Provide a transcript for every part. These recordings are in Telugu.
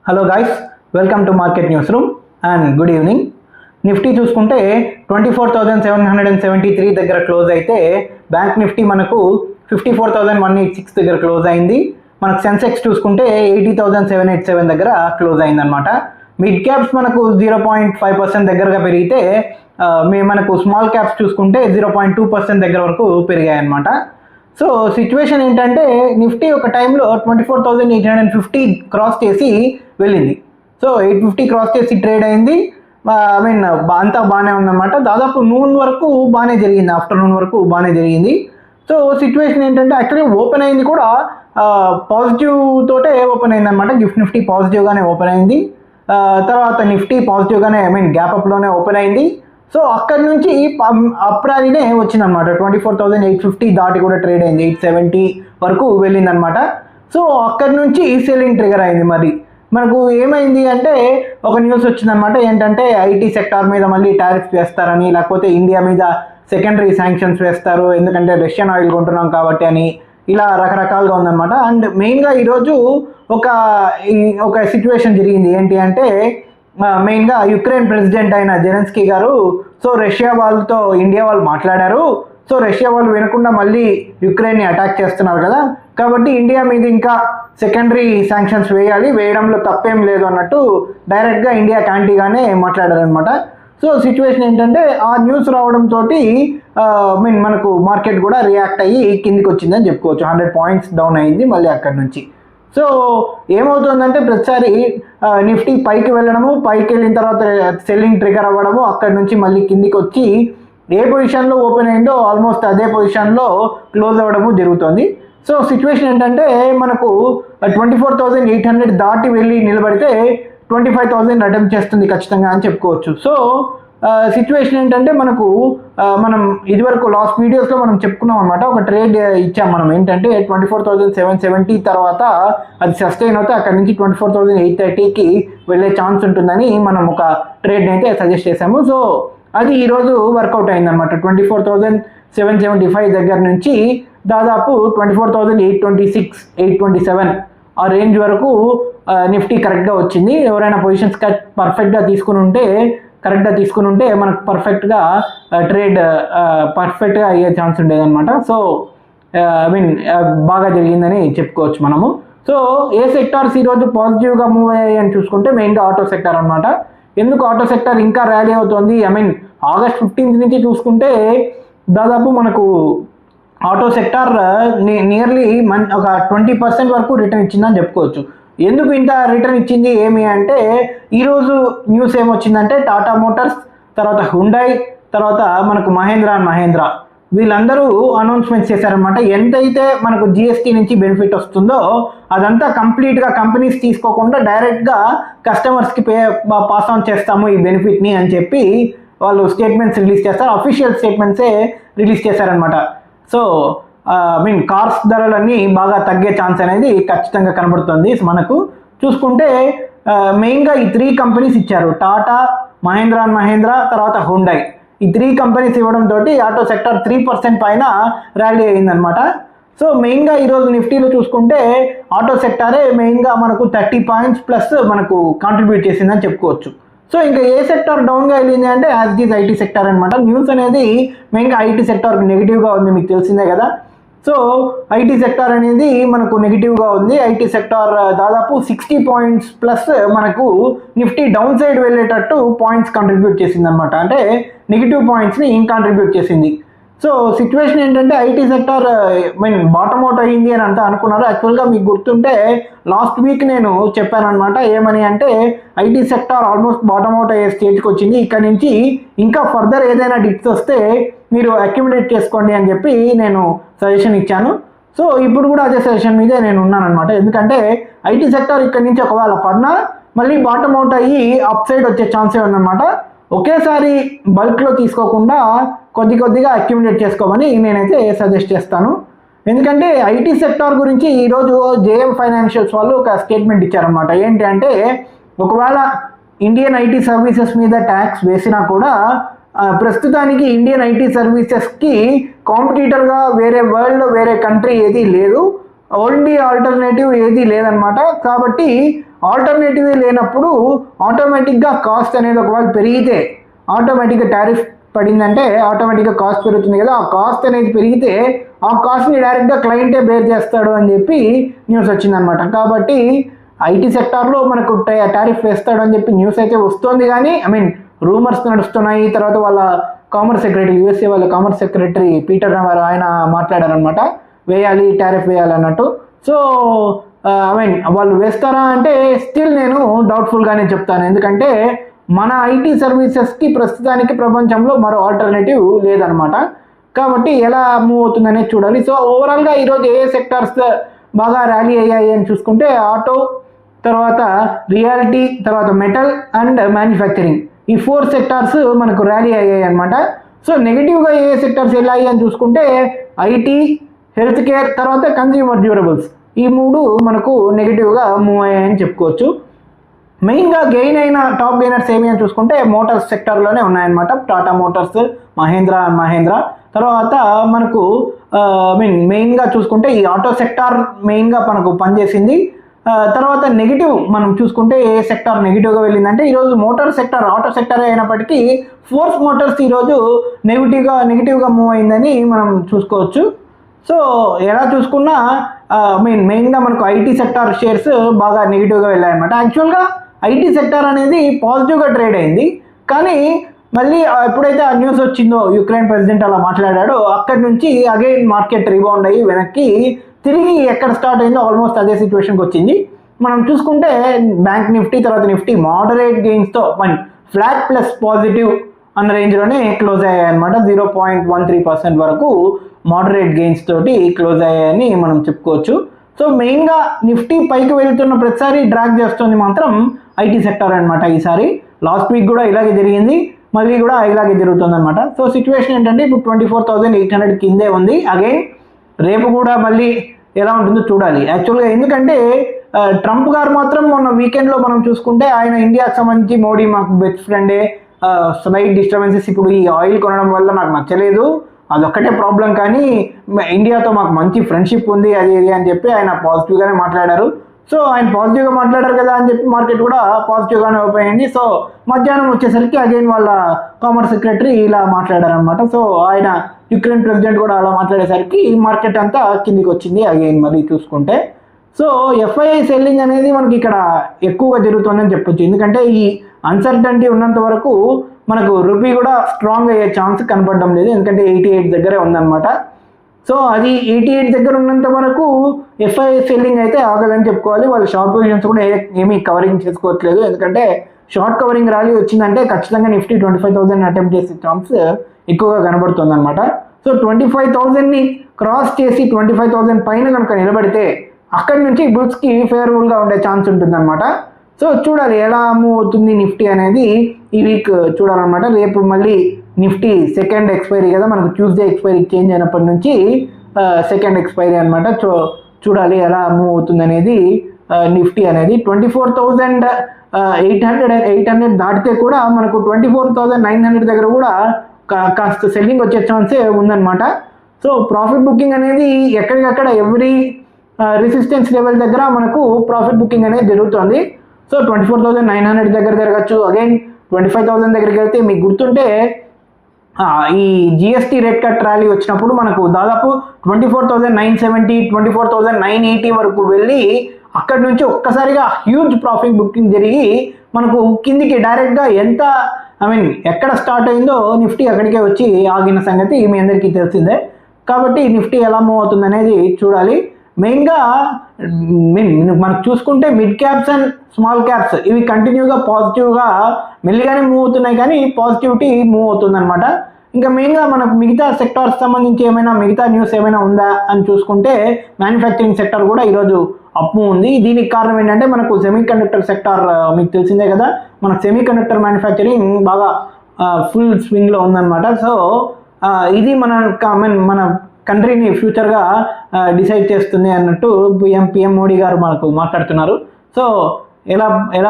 Hello guys, welcome to market news room and good evening. Nifty చూసుకుంటే 24,773 దగ్గర క్లోజ్ అయితే బ్యాంక్ నిఫ్టీ మనకు 54,186 దగ్గర క్లోజ్ అయింది. మనకు సెన్సెక్స్ చూసుకుంటే 80,787 దగ్గర క్లోజ్ అయిందనమాట. మిడ్ క్యాప్స్ మనకు 0.5% దగ్గరగా పెరిగితే మనకు స్మాల్ క్యాప్స్ చూసుకుంటే 0.2% దగ్గర వరకు పెరిగాయి అనమాట. సో సిచ్యువేషన్ ఏంటంటే నిఫ్టీ ఒక టైంలో 24,850 క్రాస్ చేసి వెళ్ళింది. సో 850 క్రాస్ చేసి ట్రేడ్ అయింది. అంతా బాగానే ఉందన్నమాట. దాదాపు నూన్ వరకు బాగానే జరిగింది, ఆఫ్టర్నూన్ వరకు బాగానే జరిగింది. సో సిచ్యువేషన్ ఏంటంటే యాక్చువల్లీ ఓపెన్ అయింది కూడా పాజిటివ్ తోటే ఓపెన్ అయింది అనమాట. గిఫ్ట్ నిఫ్టీ పాజిటివ్గానే ఓపెన్ అయింది. తర్వాత నిఫ్టీ పాజిటివ్గానే గ్యాప్ అప్లోనే ఓపెన్ అయింది. సో అక్కడి నుంచి అప్రాలినే వచ్చిందనమాట. 24,850 దాటి కూడా ట్రేడ్ అయింది, 870 వరకు వెళ్ళిందనమాట. సో అక్కడి నుంచి సెల్లింగ్ ట్రిగర్ అయింది. మరి మనకు ఏమైంది అంటే ఒక న్యూస్ వచ్చిందనమాట. ఏంటంటే ఐటీ సెక్టార్ మీద మళ్ళీ టారిఫ్స్ వేస్తారని, లేకపోతే ఇండియా మీద సెకండరీ శాంక్షన్స్ వేస్తారు ఎందుకంటే రష్యన్ ఆయిల్ కొంటున్నాం కాబట్టి అని, ఇలా రకరకాలుగా ఉందన్నమాట. అండ్ మెయిన్గా ఈరోజు ఒక సిచ్యువేషన్ జరిగింది. ఏంటి అంటే మెయిన్గా యుక్రెయిన్ ప్రెసిడెంట్ అయిన జెలెన్స్కీ గారు సో రష్యా వాళ్ళతో ఇండియా వాళ్ళు మాట్లాడారు. సో రష్యా వాళ్ళు వినకుండా మళ్ళీ యుక్రెయిన్ని అటాక్ చేస్తున్నారు కదా, కాబట్టి ఇండియా మీద ఇంకా సెకండరీ శాంక్షన్స్ వేయడంలో తప్పేం లేదు అన్నట్టు డైరెక్ట్గా ఇండియా క్యాంటీగానే మాట్లాడారనమాట. సో సిచ్యువేషన్ ఏంటంటే ఆ న్యూస్ రావడంతో మనకు మార్కెట్ కూడా రియాక్ట్ అయ్యి కిందికి వచ్చిందని చెప్పుకోవచ్చు. 100 పాయింట్స్ డౌన్ అయింది మళ్ళీ అక్కడి నుంచి. సో ఏమవుతుందంటే ప్రతిసారి నిఫ్టీ పైకి వెళ్ళడము, పైకి వెళ్ళిన తర్వాత సెల్లింగ్ ట్రిగర్ అవ్వడము, అక్కడి నుంచి మళ్ళీ కిందికి వచ్చి ఏ పొజిషన్లో ఓపెన్ అయిందో ఆల్మోస్ట్ అదే పొజిషన్లో క్లోజ్ అవ్వడము జరుగుతుంది. సో సిచ్యువేషన్ ఏంటంటే మనకు 24,800 దాటి వెళ్ళి నిలబడితే 25,000 అటెంప్ట్ చేస్తుంది ఖచ్చితంగా అని చెప్పుకోవచ్చు. సో సిచ్యువేషన్ ఏంటంటే మనం ఇదివరకు లాస్ట్ వీడియోస్లో మనం చెప్పుకున్నాం అనమాట. ఒక ట్రేడ్ ఇచ్చాం మనం. ఏంటంటే 24,770 తర్వాత అది సస్టైన్ అవుతే అక్కడ నుంచి 24,830కి వెళ్ళే ఛాన్స్ ఉంటుందని మనం ఒక ట్రేడ్ని అయితే సజెస్ట్ చేసాము. సో అది ఈరోజు వర్కౌట్ అయిందనమాట. 24,775 దగ్గర నుంచి దాదాపు 24,826, 827 ఆ రేంజ్ వరకు నిఫ్టీ కరెక్ట్గా వచ్చింది. ఎవరైనా పొజిషన్స్ పర్ఫెక్ట్గా తీసుకుని ఉంటే మనకు పర్ఫెక్ట్గా ట్రేడ్ పర్ఫెక్ట్గా అయ్యే ఛాన్స్ ఉండేదన్నమాట. సో బాగా జరిగిందని చెప్పుకోవచ్చు మనము. సో ఏ సెక్టార్స్ ఈరోజు పాజిటివ్గా మూవ్ అయ్యాయి అని చూసుకుంటే మెయిన్గా ఆటో సెక్టార్ అనమాట. ఎందుకు ఆటో సెక్టార్ ఇంకా ర్యాలీ అవుతుంది? ఆగస్ట్ 15th నుంచి చూసుకుంటే దాదాపు మనకు ఆటో సెక్టార్ నియర్లీ ఒక 20% వరకు రిటర్న్ ఇచ్చిందని చెప్పుకోవచ్చు. ఎందుకు ఇంత రిటర్న్ ఇచ్చింది ఏమి అంటే ఈరోజు న్యూస్ ఏమొచ్చిందంటే టాటా మోటార్స్, తర్వాత హుండాయ్, తర్వాత మనకు మహేంద్ర వీళ్ళందరూ అనౌన్స్మెంట్స్ చేశారనమాట. ఎంతైతే మనకు జిఎస్టీ నుంచి బెనిఫిట్ వస్తుందో అదంతా కంప్లీట్గా కంపెనీస్ తీసుకోకుండా డైరెక్ట్గా కస్టమర్స్కి పాస్ ఆన్ చేస్తాము ఈ బెనిఫిట్ని అని చెప్పి వాళ్ళు స్టేట్మెంట్స్ రిలీజ్ చేస్తారు. అఫీషియల్ స్టేట్మెంట్సే రిలీజ్ చేశారనమాట. సో కార్స్ ధరలన్నీ బాగా తగ్గే ఛాన్స్ అనేది ఖచ్చితంగా కనబడుతుంది. మనకు చూసుకుంటే మెయిన్గా ఈ 3 కంపెనీస్ ఇచ్చారు. టాటా, మహేంద్ర, తర్వాత హుండాయ్. ఈ 3 కంపెనీస్ ఇవ్వడంతో ఆటో సెక్టర్ 3% పైన ర్యాలీ అయిందనమాట. సో మెయిన్గా ఈరోజు నిఫ్టీలో చూసుకుంటే ఆటో సెక్టారే మెయిన్గా మనకు 30 పాయింట్స్ ప్లస్ మనకు కాంట్రిబ్యూట్ చేసిందని చెప్పుకోవచ్చు. సో ఇంకా ఏ సెక్టార్ డౌన్గా వెళ్ళింది అంటే as it is IT sector అనమాట. న్యూస్ అనేది మెయిన్గా ఐటీ సెక్టార్ నెగిటివ్గా ఉంది, మీకు తెలిసిందే కదా. సో ఐటీ సెక్టార్ అనేది మనకు నెగిటివ్గా ఉంది. ఐటీ సెక్టార్ దాదాపు 60 పాయింట్స్ ప్లస్ మనకు నిఫ్టీ డౌన్ సైడ్ వెళ్ళేటట్టు పాయింట్స్ కాంట్రిబ్యూట్ చేసింది అనమాట. అంటే నెగిటివ్ పాయింట్స్ని కాంట్రిబ్యూట్ చేసింది. సో సిచ్యువేషన్ ఏంటంటే ఐటీ సెక్టార్ బాటమ్ అవుట్ అయ్యింది అని అంతా అనుకున్నారు. యాక్చువల్గా మీకు గుర్తుంటే లాస్ట్ వీక్ నేను చెప్పానమాట. ఏమని అంటే IT sector almost bottom out అయ్యే స్టేజ్కి వచ్చింది. ఇక్కడ నుంచి ఇంకా ఫర్దర్ ఏదైనా డిప్స్ వస్తే మీరు అక్యుములేట్ చేసుకోండి అని చెప్పి నేను సజెషన్ ఇచ్చాను. సో ఇప్పుడు కూడా అదే సజెషన్ మీదే నేను ఉన్నానమాట. ఎందుకంటే ఐటీ సెక్టార్ ఇక్కడ నుంచి ఒకవేళ పడినా మళ్ళీ బాటమ్ అవుట్ అయ్యి అప్ సైడ్ వచ్చే ఛాన్సే ఉందన్నమాట. ఒకేసారి బల్క్లో తీసుకోకుండా కొద్దిగా అక్యుములేట్ చేసుకోమని నేనైతే సజెస్ట్ చేస్తాను. ఎందుకంటే ఐటీ సెక్టార్ గురించి ఈరోజు జేఎం ఫైనాన్షియల్స్ వాళ్ళు ఒక స్టేట్మెంట్ ఇచ్చారనమాట. ఏంటి అంటే ఒకవేళ ఇండియన్ ఐటీ సర్వీసెస్ మీద ట్యాక్స్ వేసినా కూడా ప్రస్తుతానికి ఇండియన్ ఐటీ సర్వీసెస్కి కాంపిటీటర్గా వేరే కంట్రీ ఏది లేదు, ఓన్లీ ఆల్టర్నేటివ్ ఏది లేదనమాట. కాబట్టి ఆల్టర్నేటివ్ లేనప్పుడు ఆటోమేటిక్గా కాస్ట్ అనేది ఒకవేళ పెరిగితే, ఆటోమేటిక్గా టారిఫ్ పడిందంటే ఆటోమేటిక్గా కాస్ట్ పెరుగుతుంది కదా, ఆ కాస్ట్ అనేది పెరిగితే ఆ కాస్ట్ని డైరెక్ట్గా క్లయింటే బేర్ చేస్తాడు అని చెప్పి న్యూస్ వచ్చిందనమాట. కాబట్టి ఐటీ సెక్టార్లో మనకు టారిఫ్ వేస్తాడు అని చెప్పి న్యూస్ అయితే వస్తుంది, కానీ రూమర్స్ నడుస్తున్నాయి. తర్వాత వాళ్ళ కామర్స్ సెక్రటరీ, యూఎస్ఏ వాళ్ళ కామర్స్ సెక్రటరీ పీటర్ నవారో ఆయన మాట్లాడారనమాట, వేయాలి టారిఫ్ వేయాలి అన్నట్టు. సో వాళ్ళు వేస్తారా అంటే స్టిల్ నేను డౌట్ఫుల్గానే చెప్తాను. ఎందుకంటే మన ఐటీ సర్వీసెస్కి ప్రస్తుతానికి ప్రపంచంలో మరో ఆల్టర్నేటివ్ లేదనమాట. కాబట్టి ఎలా మూవ్ అవుతుందనేది చూడాలి. సో ఓవరాల్గా ఈరోజు ఏ సెక్టార్స్ బాగా ర్యాలీ అయ్యాయి అని చూసుకుంటే ఆటో, తర్వాత రియాలిటీ, తర్వాత మెటల్ అండ్ మ్యానుఫ్యాక్చరింగ్, ఈ 4 సెక్టార్స్ మనకు ర్యాలీ అయ్యాయి అనమాట. సో నెగిటివ్గా ఏ సెక్టార్స్ వెళ్ళాయి అని చూసుకుంటే ఐటీ, హెల్త్ కేర్, తర్వాత కన్జ్యూమర్ డ్యూరబుల్స్, ఈ 3 మనకు నెగిటివ్గా మూవ్ అయ్యాయని చెప్పుకోవచ్చు. మెయిన్గా గెయిన్ అయిన టాప్ గెయినర్స్ ఏమి అని చూసుకుంటే మోటార్స్ సెక్టార్లోనే ఉన్నాయన్నమాట. టాటా మోటార్స్, మహేంద్ర. తర్వాత మనకు మెయిన్గా చూసుకుంటే ఈ ఆటో సెక్టార్ మెయిన్గా మనకు పనిచేసింది. తర్వాత నెగిటివ్ మనం చూసుకుంటే ఏ సెక్టార్ నెగిటివ్గా వెళ్ళిందంటే ఈరోజు మోటార్ సెక్టార్, ఆటో సెక్టార్ అయినప్పటికీ ఫోర్స్ మోటార్స్ ఈరోజు నెగిటివ్గా మూవ్ అయిందని మనం చూసుకోవచ్చు. సో ఎలా చూసుకున్నా మెయిన్గా మనకు ఐటీ సెక్టార్ షేర్స్ బాగా నెగిటివ్గా వెళ్ళాయన్నమాట. యాక్చువల్గా ఐటీ సెక్టార్ అనేది పాజిటివ్గా ట్రేడ్ అయింది, కానీ మళ్ళీ ఎప్పుడైతే ఆ న్యూస్ వచ్చిందో యుక్రెయిన్ ప్రెసిడెంట్ అలా మాట్లాడాడో అక్కడి నుంచి అగైన్ మార్కెట్ రీబౌండ్ అయ్యి వెనక్కి తిరిగి ఎక్కడ స్టార్ట్ అయిందో ఆల్మోస్ట్ అదే సిచ్యువేషన్కి వచ్చింది. మనం చూసుకుంటే బ్యాంక్ నిఫ్టీ, తర్వాత నిఫ్టీ మోడరేట్ గెయిన్స్తో ఫ్లాట్ ప్లస్ పాజిటివ్ అన్న రేంజ్లోనే క్లోజ్ అయ్యాయి అనమాట. 0.13% వరకు మోడరేట్ గెయిన్స్ తోటి క్లోజ్ అయ్యాయని మనం చెప్పుకోవచ్చు. సో మెయిన్గా నిఫ్టీ పైకి వెళ్తున్న ప్రతిసారి డ్రాగ్ చేస్తుంది మాత్రం ఐటీ సెక్టర్ అనమాట. ఈసారి లాస్ట్ వీక్ కూడా ఇలాగే జరిగింది, మళ్ళీ కూడా ఇలాగే జరుగుతుంది అనమాట. సో సిచ్యువేషన్ ఏంటంటే ఇప్పుడు 24,800 కిందే ఉంది. అగైన్ రేపు కూడా మళ్ళీ ఎలా ఉంటుందో చూడాలి. యాక్చువల్గా ఎందుకంటే ట్రంప్ గారు మాత్రం మొన్న వీకెండ్లో మనం చూసుకుంటే ఆయన ఇండియాకి సంబంధించి మోడీ మాకు బెస్ట్ ఫ్రెండే, స్లైట్ డిస్టర్బెన్సెస్ ఇప్పుడు ఈ ఆయిల్ కొనడం వల్ల నాకు నచ్చలేదు, అదొక్కటే ప్రాబ్లం, కానీ ఇండియాతో మాకు మంచి ఫ్రెండ్షిప్ ఉంది అది ఇది అని చెప్పి ఆయన పాజిటివ్గానే మాట్లాడారు. సో ఆయన పాజిటివ్గా మాట్లాడారు కదా అని చెప్పి మార్కెట్ కూడా పాజిటివ్గానే ఓపెన్ అయింది. సో మధ్యాహ్నం వచ్చేసరికి అగైన్ వాళ్ళ కామర్స్ సెక్రటరీ ఇలా మాట్లాడారనమాట. సో ఆయన యుక్రెయిన్ ప్రెసిడెంట్ కూడా అలా మాట్లాడేసరికి మార్కెట్ అంతా కిందికి వచ్చింది అగైన్ మరి చూసుకుంటే. సో ఎఫ్ఐఐ సెల్లింగ్ అనేది మనకి ఇక్కడ ఎక్కువగా జరుగుతుందని చెప్పొచ్చు. ఎందుకంటే ఈ అన్సర్టనిటీ ఉన్నంత వరకు మనకు రూపీ కూడా స్ట్రాంగ్ అయ్యే ఛాన్స్ కనపడడం లేదు, ఎందుకంటే 88 దగ్గరే ఉందన్నమాట. సో అది 88 దగ్గర ఉన్నంత వరకు ఎఫ్ఐఐ సెల్లింగ్ అయితే ఆగదని చెప్పుకోవాలి. వాళ్ళ షార్ట్ పొజిషన్స్ కూడా ఏమీ కవరింగ్ చేసుకోవట్లేదు, ఎందుకంటే షార్ట్ కవరింగ్ ర్యాలీ వచ్చిందంటే ఖచ్చితంగా నిఫ్టీ 25,000 అటెంప్ట్ చేసే ఛాన్స్ ఎక్కువగా కనబడుతుంది అనమాట. సో 25,000ని క్రాస్ చేసి 25,000 పైన కనుక నిలబడితే అక్కడి నుంచి బుల్స్కి ఫేవరబుల్గా ఉండే ఛాన్స్ ఉంటుందన్నమాట. సో చూడాలి ఎలా మూవ్ అవుతుంది నిఫ్టీ అనేది ఈ వీక్ చూడాలన్నమాట. రేపు మళ్ళీ నిఫ్టీ సెకండ్ ఎక్స్పైరీ కదా, మనకు ట్యూస్డే ఎక్స్పైరీ చేంజ్ అయినప్పటి నుంచి సెకండ్ ఎక్స్పైరీ అనమాట. సో చూడాలి ఎలా మూవ్ అవుతుంది అనేది. నిఫ్టీ అనేది 24,800 దాటితే కూడా మనకు 24,900 దగ్గర కూడా కాస్త సెల్లింగ్ వచ్చే ఛాన్సే ఉందన్నమాట. సో ప్రాఫిట్ బుకింగ్ అనేది ఎక్కడికక్కడ ఎవ్రీ రెసిస్టెన్స్ లెవెల్ దగ్గర మనకు ప్రాఫిట్ బుకింగ్ అనేది జరుగుతుంది. సో 24,900 దగ్గర జరగచ్చు, అగైన్ 25,000 దగ్గరికి వెళ్తే మీకు గుర్తుంటే ఈ జిఎస్టీ రేట్ కట్ ర్యాలీ వచ్చినప్పుడు మనకు దాదాపు 24,970, 24,980 వరకు వెళ్ళి అక్కడి నుంచి ఒక్కసారిగా హ్యూజ్ ప్రాఫిట్ బుకింగ్ జరిగి మనకు కిందికి డైరెక్ట్గా ఎంత ఎక్కడ స్టార్ట్ అయిందో నిఫ్టీ అక్కడికే వచ్చి ఆగిన సంగతి మీ అందరికీ తెలిసిందే. కాబట్టి నిఫ్టీ ఎలా మూవ్ అవుతుంది అనేది చూడాలి. మెయిన్గా మనకు చూసుకుంటే mid caps and small caps ఇవి కంటిన్యూగా పాజిటివ్గా మెల్లిగానే మూవ్ అవుతున్నాయి, కానీ పాజిటివిటీ మూవ్ అవుతుందన్నమాట. ఇంకా మెయిన్గా మనకు మిగతా సెక్టార్స్ సంబంధించి ఏమైనా మిగతా న్యూస్ ఏమైనా ఉందా అని చూసుకుంటే మ్యానుఫ్యాక్చరింగ్ సెక్టర్ కూడా ఈరోజు అప్ మూవ్ ఉంది. దీనికి కారణం ఏంటంటే మనకు సెమీ కండక్టర్ సెక్టార్ మీకు తెలిసిందే కదా, మనకు సెమీ కండక్టర్ మ్యానుఫ్యాక్చరింగ్ బాగా ఫుల్ స్వింగ్లో ఉందన్నమాట. సో ఇది మన కంట్రీని ఫ్యూచర్గా డిసైడ్ చేస్తుంది అన్నట్టు పిఎం మోడీ గారు మనకు మాట్లాడుతున్నారు. సో ఎలా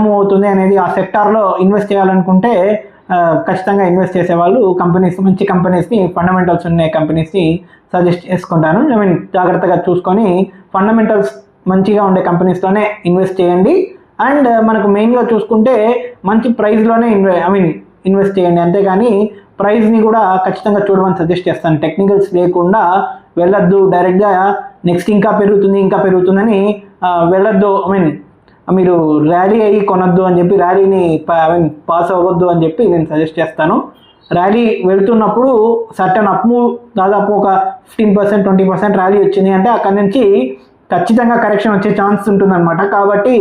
మూవ్ అవుతుంది అనేది ఆ సెక్టార్లో ఇన్వెస్ట్ చేయాలనుకుంటే ఖచ్చితంగా ఇన్వెస్ట్ చేసేవాళ్ళు మంచి కంపెనీస్ని, ఫండమెంటల్స్ ఉన్న కంపెనీస్ని సజెస్ట్ చేసుకుంటాను. జాగ్రత్తగా చూసుకొని ఫండమెంటల్స్ మంచిగా ఉండే కంపెనీస్లోనే ఇన్వెస్ట్ చేయండి. అండ్ మనకు మెయిన్గా చూసుకుంటే మంచి ప్రైస్లోనే ఇన్వెస్ట్ చేయండి, అంతేగాని ప్రైస్ని కూడా ఖచ్చితంగా చూడమని సజెస్ట్ చేస్తాను. టెక్నికల్స్ లేకుండా వెళ్ళొద్దు, డైరెక్ట్గా నెక్స్ట్ ఇంకా పెరుగుతుందని వెళ్ళొద్దు. మీరు ర్యాలీ అయ్యి కొనొద్దు అని చెప్పి, ర్యాలీని పాస్ అవ్వద్దు అని చెప్పి నేను సజెస్ట్ చేస్తాను. ర్యాలీ వెళ్తున్నప్పుడు సర్టన్ అప్ మూవ్ దాదాపు ఒక 15% 20% ర్యాలీ వచ్చింది అంటే అక్కడి నుంచి ఖచ్చితంగా కరెక్షన్ వచ్చే ఛాన్స్ ఉంటుందన్నమాట. కాబట్టి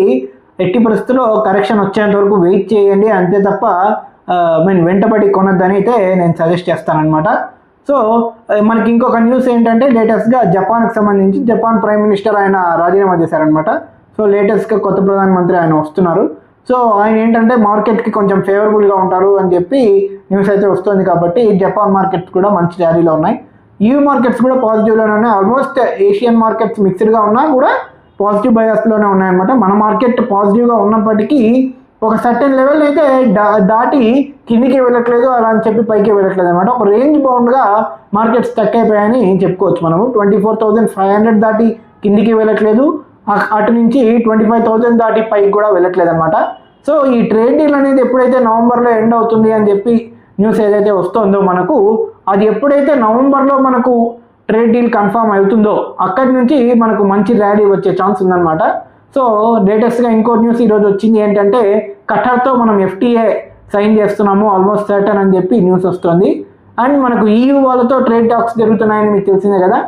ఎట్టి పరిస్థితుల్లో కరెక్షన్ వచ్చేంత వరకు వెయిట్ చేయండి, అంతే తప్ప వెంటబడి కొనొద్దని అయితే నేను సజెస్ట్ చేస్తానన్నమాట. సో మనకి ఇంకొక న్యూస్ ఏంటంటే లేటెస్ట్గా జపాన్కి సంబంధించి జపాన్ ప్రైమ్ మినిస్టర్ ఆయన రాజీనామా చేశారనమాట. సో లేటెస్ట్గా కొత్త ప్రధానమంత్రి ఆయన వస్తున్నారు. సో ఆయన ఏంటంటే మార్కెట్కి కొంచెం ఫేవరబుల్గా ఉంటారు అని చెప్పి న్యూస్ అయితే వస్తుంది. కాబట్టి జపాన్ మార్కెట్స్ కూడా మంచి ర్యాలీలో ఉన్నాయి, EU మార్కెట్స్ కూడా పాజిటివ్లోనే ఉన్నాయి. ఆల్మోస్ట్ ఏషియన్ మార్కెట్స్ మిక్స్డ్గా ఉన్నా కూడా పాజిటివ్ బయాస్లోనే ఉన్నాయన్నమాట. మన మార్కెట్ పాజిటివ్గా ఉన్నప్పటికీ ఒక సర్టెన్ లెవెల్ అయితే దాటి కిందికి వెళ్ళట్లేదు, అలా అని చెప్పి పైకి వెళ్ళట్లేదు అనమాట. ఒక రేంజ్ బౌండ్గా మార్కెట్స్ స్టక్ అయిపోయాయని చెప్పుకోవచ్చు మనము. 24,500 దాటి కిందికి వెళ్ళట్లేదు, అటు నుంచి 25,000 దాటి పైకి కూడా వెళ్ళట్లేదు అనమాట. సో ఈ ట్రేడ్ డీల్ అనేది ఎప్పుడైతే నవంబర్లో ఎండ్ అవుతుంది అని చెప్పి న్యూస్ ఏదైతే వస్తుందో మనకు, అది ఎప్పుడైతే నవంబర్లో మనకు ట్రేడ్ డీల్ కన్ఫర్మ్ అవుతుందో అక్కడి నుంచి మనకు మంచి ర్యాలీ వచ్చే ఛాన్స్ ఉందన్నమాట. సో లేటెస్ట్గా ఇంకో న్యూస్ ఈరోజు వచ్చింది ఏంటంటే ఖటార్తో మనం FTA సైన్ చేస్తున్నాము ఆల్మోస్ట్ సర్టన్ అని చెప్పి న్యూస్ వస్తుంది. అండ్ మనకు EU వాళ్ళతో ట్రేడ్ టాక్స్ జరుగుతున్నాయని మీకు తెలిసిందే కదా.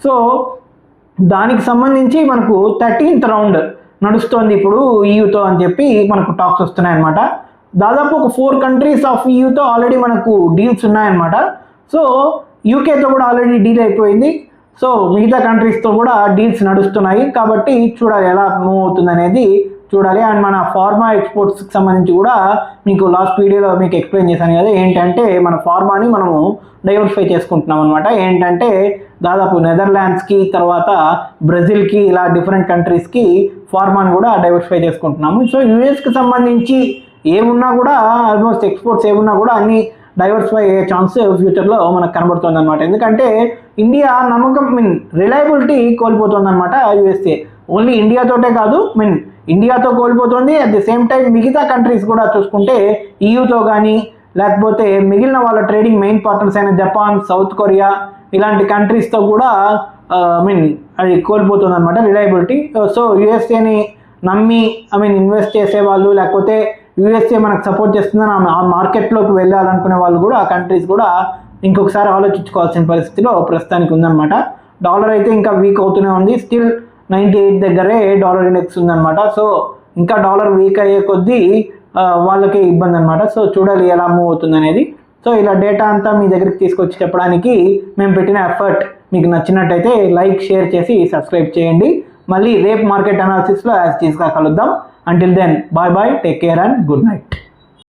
సో దానికి సంబంధించి మనకు 13th రౌండ్ నడుస్తోంది ఇప్పుడు EUతో అని చెప్పి మనకు టాక్స్ వస్తున్నాయి అనమాట. దాదాపు ఒక 4 కంట్రీస్ ఆఫ్ EUతో ఆల్రెడీ మనకు డీల్స్ ఉన్నాయన్నమాట. సో UKతో కూడా ఆల్రెడీ డీల్ అయిపోయింది. సో మిగతా కంట్రీస్తో కూడా డీల్స్ నడుస్తున్నాయి. కాబట్టి చూడాలి ఎలా మూవ్ అవుతుంది అనేది చూడాలి. అండ్ మన ఫార్మా ఎక్స్పోర్ట్స్కి సంబంధించి కూడా మీకు లాస్ట్ వీడియోలో మీకు ఎక్స్ప్లెయిన్ చేశాను కదా, ఏంటంటే మన ఫార్మాని మనము డైవర్సిఫై చేసుకుంటున్నాం అనమాట. ఏంటంటే దాదాపు నెదర్లాండ్స్కి, తర్వాత బ్రెజిల్కి, ఇలా డిఫరెంట్ కంట్రీస్కి ఫార్మాని కూడా డైవర్సిఫై చేసుకుంటున్నాము. సో యూఎస్కి సంబంధించి ఏమున్నా కూడా ఆల్మోస్ట్ ఎక్స్పోర్ట్స్ ఏమున్నా కూడా అన్ని డైవర్సిఫై అయ్యే ఛాన్స్ ఫ్యూచర్లో మనకు కనబడుతుంది అనమాట. ఎందుకంటే ఇండియా నమ్మకం రిలయబిలిటీ కోల్పోతుంది అనమాట. USA ఓన్లీ ఇండియాతోటే కాదు, ఇండియాతో కోల్పోతుంది. అట్ ది సేమ్ టైం మిగతా కంట్రీస్ కూడా చూసుకుంటే EUతో కానీ లేకపోతే మిగిలిన వాళ్ళ ట్రేడింగ్ మెయిన్ పార్ట్నర్స్ అయిన జపాన్, సౌత్ కొరియా ఇలాంటి కంట్రీస్తో కూడా అది కోల్పోతుంది అనమాట రిలయబిలిటీ. సో USAని నమ్మి ఇన్వెస్ట్ చేసేవాళ్ళు, లేకపోతే USA మనకు సపోర్ట్ చేస్తుందని ఆ మార్కెట్లోకి వెళ్ళాలనుకునే వాళ్ళు కూడా ఆ కంట్రీస్ కూడా ఇంకొకసారి ఆలోచించుకోవాల్సిన పరిస్థితిలో ప్రస్తుతానికి ఉందన్నమాట. డాలర్ అయితే ఇంకా వీక్ అవుతూనే ఉంది, స్టిల్ 98 దగ్గరే డాలర్ ఇండెక్స్ ఉందన్నమాట. సో ఇంకా డాలర్ వీక్ అయ్యే కొద్దీ వాళ్ళకే ఇబ్బంది అనమాట. సో చూడాలి ఎలా మూవ్ అవుతుంది అనేది. సో ఇలా డేటా అంతా మీ దగ్గరికి తీసుకొచ్చి చెప్పడానికి మేము పెట్టిన ఎఫర్ట్ మీకు నచ్చినట్టయితే లైక్, షేర్ చేసి సబ్స్క్రైబ్ చేయండి. మళ్ళీ రేపు మార్కెట్ అనాలిసిస్లో యాజ్ టీజ్గా కలుద్దాం. Until then, bye bye, take care and good night.